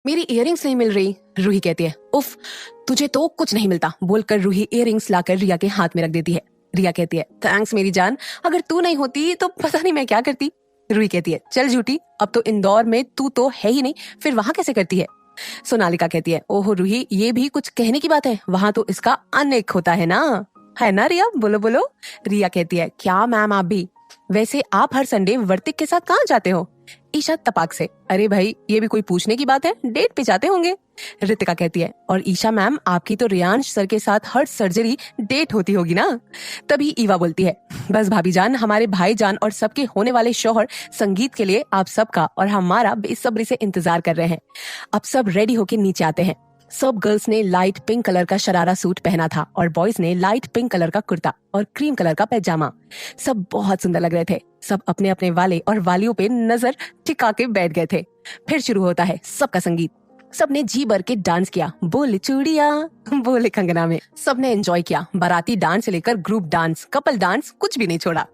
मेरी इयररिंग्स नहीं मिल रही। रूही कहती है, उफ, तुझे तो कुछ नहीं मिलता, बोलकर रूही इयररिंग्स लाकर रिया के हाथ में रख देती है। रिया कहती है, थैंक्स मेरी जान, अगर तू नहीं होती तो पता नहीं मैं क्या करती। रूही कहती है, चल झूठी, अब तो इंदौर में तू तो है ही नहीं, फिर वहां कैसे करती है। सोनालिका कहती है, ओहो रूही, ये भी कुछ कहने की बात है, वहां तो इसका अनेक होता है ना रिया, बोलो बोलो। रिया कहती है, क्या मैम आप भी, वैसे आप हर संडे वर्तिक के साथ कहाँ जाते हो। ईशा तपाक से, अरे भाई ये भी कोई पूछने की बात है, डेट पे जाते होंगे। रितिका कहती है, और ईशा मैम आपकी तो रियांश सर के साथ हर सर्जरी डेट होती होगी ना। तभी ईवा बोलती है, बस भाभी जान, हमारे भाई जान और सबके होने वाले शौहर संगीत के लिए आप सबका और हमारा बेसब्री से इंतजार कर रहे हैं। अब सब रेडी होके नीचे आते हैं। सब गर्ल्स ने लाइट पिंक कलर का शरारा सूट पहना था और बॉयज ने लाइट पिंक कलर का कुर्ता और क्रीम कलर का पैजामा। सब बहुत सुंदर लग रहे थे। सब अपने अपने वाले और वालियों पे नजर टिका के बैठ गए थे। फिर शुरू होता है सबका संगीत। सबने जी भर के डांस किया, बोले चूड़िया बोले कंगना में। सबने एंजॉय किया, बाराती डांस से लेकर ग्रुप डांस, कपल डांस, कुछ भी नहीं छोड़ा।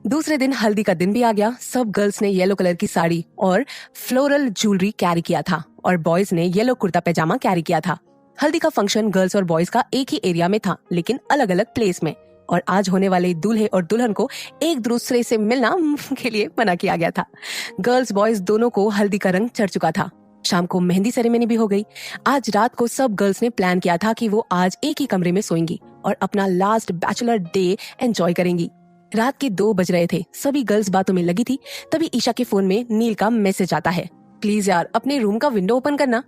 दूसरे दिन हल्दी का दिन भी आ गया। सब गर्ल्स ने येलो कलर की साड़ी और फ्लोरल ज्वेलरी कैरी किया था और बॉयज ने येलो कुर्ता पैजामा कैरी किया था। हल्दी का फंक्शन गर्ल्स और बॉयज का एक ही एरिया में था, लेकिन अलग अलग प्लेस में। और आज होने वाले दूल्हे और दुल्हन को एक दूसरे से मिलना के लिए मना किया गया था। गर्ल्स बॉयज दोनों को हल्दी का रंग चढ़ चुका था। शाम को मेहंदी सेरेमनी भी हो गई। आज रात को सब गर्ल्स ने प्लान किया था कि वो आज एक ही कमरे में सोएंगी और अपना लास्ट बैचलर डे एंजॉय करेंगी। रात के 2 बज रहे थे। सभी गर्ल्स बातों में लगी थी। तभी ईशा के फोन में नील का मैसेज आता है, प्लीज यार अपने रूम का विंडो ओपन करना।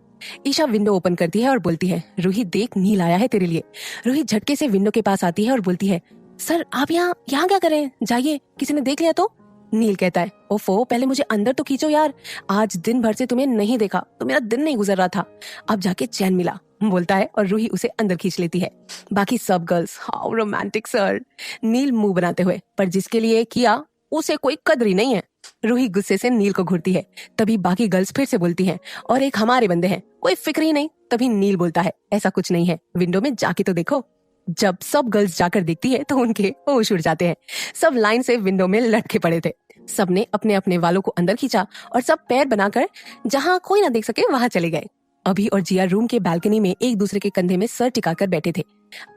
ईशा विंडो ओपन करती है और बोलती है, रूही देख, नील आया है तेरे लिए। रूही झटके से विंडो के पास आती है और बोलती है, सर आप यहाँ क्या कर रहे हैं, जाइए, किसी ने देख लिया तो। नील कहता है, ओफो, पहले मुझे अंदर तो खींचो यार, आज दिन भर से तुम्हें नहीं देखा तो मेरा दिन नहीं गुजर रहा था, अब जाके चैन मिला, बोलता है और रूही उसे अंदर खींच लेती है। बाकी सब गर्ल्स, हाउ रोमांटिक सर, नील मुंह बनाते हुए, पर जिसके लिए किया उसे कोई कदर ही नहीं है। रूही गुस्से से नील को घूरती है। तभी बाकी गर्ल्स फिर से बोलती हैं, और एक हमारे बंदे हैं, कोई फिक्र ही नहीं। तभी नील बोलता है, ऐसा कुछ नहीं है, विंडो में जाके तो देखो। जब सब गर्ल्स जाकर देखती है तो उनके होश उड़ जाते हैं। सब लाइन से विंडो में लटके पड़े थे। सबने अपने अपने वालों को अंदर खींचा और सब पैर बनाकर जहां कोई ना देख सके वहां चले गए। अभी और जिया रूम के बालकनी में एक दूसरे के कंधे में सर टिकाकर बैठे थे।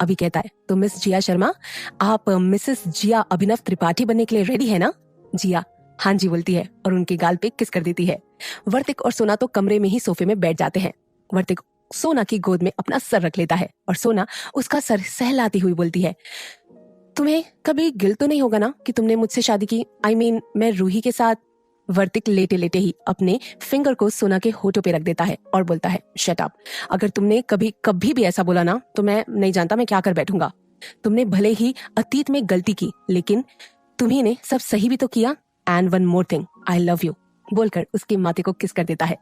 अभी कहता है, तो मिस जिया शर्मा, आप मिसेस जिया अभिनव त्रिपाठी बनने के लिए रेडी है ना। जिया हाँ जी बोलती है और उनके गाल पे किस कर देती है। वर्तिक और सोना तो कमरे में ही सोफे में बैठ जाते हैं। वर्तिक सोना की गोद में अपना सर रख लेता है और सोना उसका सर सहलाती हुई बोलती है, तुम्हें कभी गिल्ट तो नहीं होगा ना कि तुमने मुझसे शादी की, I mean, मैं रूही के साथ। वर्तिक लेटे लेटे ही अपने फिंगर को सोना के होठों पे रख देता है और बोलता है, शट अप, अगर तुमने कभी भी ऐसा बोला ना तो मैं नहीं जानता मैं क्या कर बैठूंगा। तुमने भले ही अतीत में गलती की, लेकिन तुम्ही ने सब सही भी तो किया। And one more thing, I love you, बोलकर उसके माथे को किस कर देता है।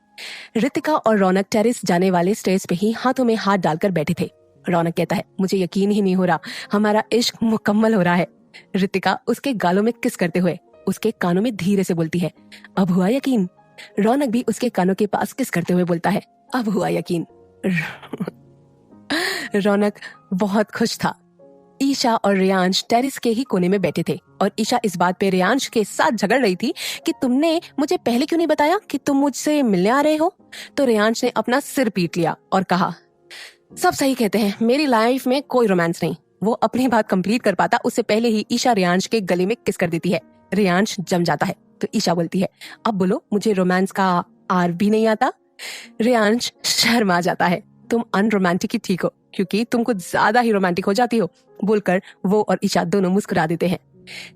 रितिका और रौनक टेरेस जाने वाले स्टेज पे ही हाथों में हाथ डालकर बैठे थे। रौनक कहता है, मुझे यकीन ही नहीं हो रहा, हमारा इश्क मुकम्मल हो रहा है। रितिका उसके गालों में किस करते हुए उसके कानों में धीरे से बोलती है, अब हुआ यकीन। रौनक भी उसके कानों के पास किस करते हुए बोलता है, अब हुआ यकीन। रौनक बहुत खुश था। ईशा और रियांश टेरिस के ही कोने में बैठे थे और ईशा इस बात पे रियांश के साथ झगड़ रही थी कि तुमने मुझे पहले क्यों नहीं बताया कि तुम मुझसे मिलने आ रहे हो। तो रियांश ने अपना सिर पीट लिया और कहा, सब सही कहते हैं, मेरी लाइफ में कोई रोमांस नहीं। वो अपनी बात कंप्लीट कर पाता उससे पहले ही ईशा रियांश के गले में किस कर देती है। रियांश जम जाता है तो ईशा बोलती है, अब बोलो, मुझे रोमांस का आर भी नहीं आता। रियांश शर्मा जाता है, तुम अनरोमांटिक ही ठीक हो, क्योंकि तुम कुछ ज्यादा ही रोमांटिक हो जाती हो, बोलकर वो और ईशा दोनों मुस्कुरा देते हैं।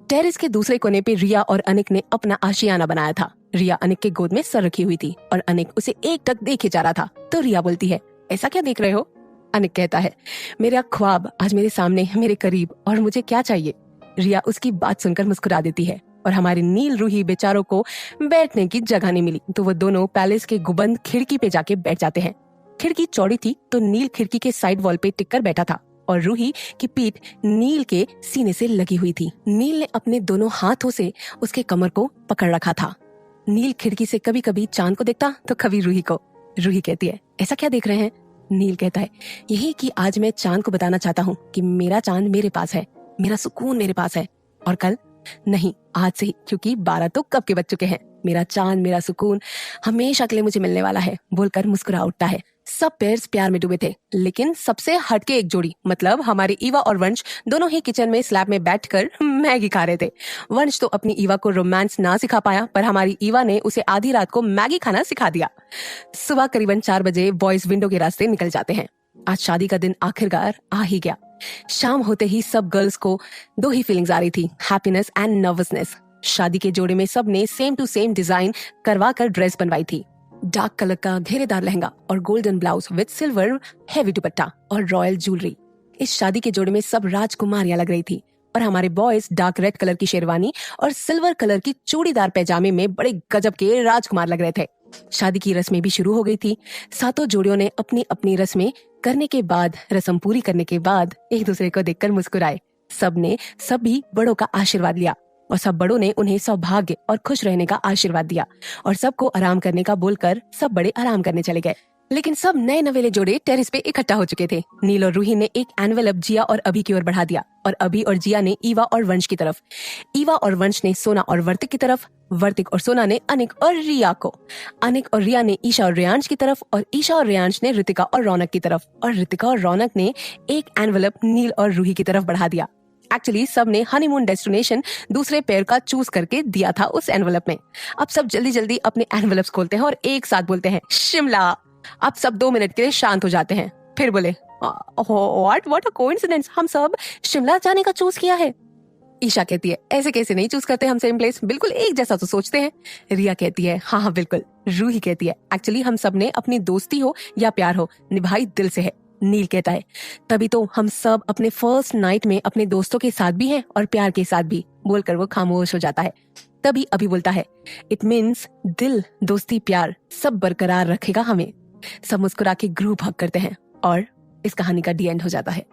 टेरिस के दूसरे कोने पे रिया और अनिक ने अपना आशियाना बनाया था। रिया अनिक के गोद में सर रखी हुई थी और अनिक उसे एकटक देखे जा रहा था। तो रिया बोलती है, ऐसा क्या देख रहे हो। अनिक कहता है, मेरा ख्वाब आज मेरे सामने, मेरे करीब, और मुझे क्या चाहिए। रिया उसकी बात सुनकर मुस्कुरा देती है। और हमारे नील रूही बेचारों को बैठने की जगह नहीं मिली तो वो दोनों पैलेस के गुबंद खिड़की पे जाके बैठ जाते हैं। खिड़की चौड़ी थी तो नील खिड़की के साइड वॉल पे टिककर बैठा था और रूही की पीठ नील के सीने से लगी हुई थी। नील ने अपने दोनों हाथों से उसके कमर को पकड़ रखा था। नील खिड़की से कभी कभी चांद को देखता तो कभी रूही को। रूही कहती है, ऐसा क्या देख रहे हैं। नील कहता है, यही कि आज मैं चांद को बताना चाहता हूँ कि मेरा चांद मेरे पास है, मेरा सुकून मेरे पास है, और कल नहीं, आज से ही, क्योंकि 12 तो कब के बज चुके हैं। मेरा चांद, मेरा सुकून हमेशा के लिए मुझे मिलने वाला है बोलकर मुस्कुरा उठता है। सब पेयर्स प्यार में डूबे थे, लेकिन सबसे हटके एक जोड़ी, मतलब हमारे ईवा और वंश दोनों ही किचन में स्लैब में बैठकर मैगी खा रहे थे। वंश तो अपनी ईवा को रोमांस ना सिखा पाया, पर हमारी ईवा ने उसे आधी रात को मैगी खाना सिखा दिया। सुबह करीबन 4 बजे बॉयज विंडो के रास्ते निकल जाते हैं। आज शादी का दिन आखिरकार आ ही गया। शाम होते ही सब गर्ल्स को 2 ही फीलिंग्स आ रही थी, हैप्पीनेस एंड नर्वसनेस। शादी के जोड़े में सब ने सेम टू सेम डिजाइन करवा कर ड्रेस बनवाई थी। डार्क कलर का घेरेदार लहंगा और golden blouse with silver heavy दुपट्टा और रॉयल ज्वेलरी। इस शादी के जोड़े में सब राजकुमारियां लग रही थी और हमारे बॉयज डार्क रेड कलर की शेरवानी और सिल्वर कलर की चूड़ीदार पैजामे में बड़े गजब के राजकुमार लग रहे थे। शादी की रस्में भी शुरू हो गई थी। सातों जोड़ियों ने अपनी अपनी रस्में करने के बाद, रस्म पूरी करने के बाद एक दूसरे को देखकर मुस्कुराए। सबने सभी बड़ों का आशीर्वाद लिया और सब बड़ों ने उन्हें सौभाग्य और खुश रहने का आशीर्वाद दिया और सबको आराम करने का बोलकर सब बड़े आराम करने चले गए। लेकिन सब नए नवेले जोड़े टेरेस पे इकट्ठा हो चुके थे। नील और रूही ने एक एनवेलप जिया और अभी की ओर बढ़ा दिया और अभी और जिया ने ईवा और वंश की तरफ, ईवा और वंश ने सोना और वर्तिक की तरफ, वर्तिक और सोना ने अनिक और रिया को, अनिक और रिया ने ईशा और रेयांश की तरफ और ईशा और रेयांश ने ऋतिका और रौनक की तरफ और ऋतिका और रौनक ने एक एनवेलप नील और रूही की तरफ बढ़ा दिया। एक्चुअली सब ने हनीमून डेस्टिनेशन दूसरे पेयर का चूज करके दिया था उस एनवेलप में। अब सब जल्दी जल्दी अपने एनवेलप्स खोलते हैं और एक साथ बोलते हैं शिमला। अब सब 2 मिनट के लिए शांत हो जाते हैं, फिर बोले व्हाट अ कोइंसिडेंस, हम सब शिमला जाने का चूज किया है। ईशा कहती है ऐसे कैसे नहीं चूज करते हम सेम प्लेस, बिल्कुल एक जैसा तो सोचते हैं। रिया कहती है हाँ बिल्कुल। रूही कहती है एक्चुअली हम सब ने अपनी दोस्ती हो या प्यार हो निभाई दिल से है। नील कहता है तभी तो हम सब अपने फर्स्ट नाइट में अपने दोस्तों के साथ भी हैं और प्यार के साथ भी, बोलकर वो खामोश हो जाता है। तभी अभी बोलता है इट मीन्स दिल, दोस्ती, प्यार सब बरकरार रखेगा हमें। सब मुस्कुरा के ग्रुप हग करते हैं और इस कहानी का डी एंड हो जाता है।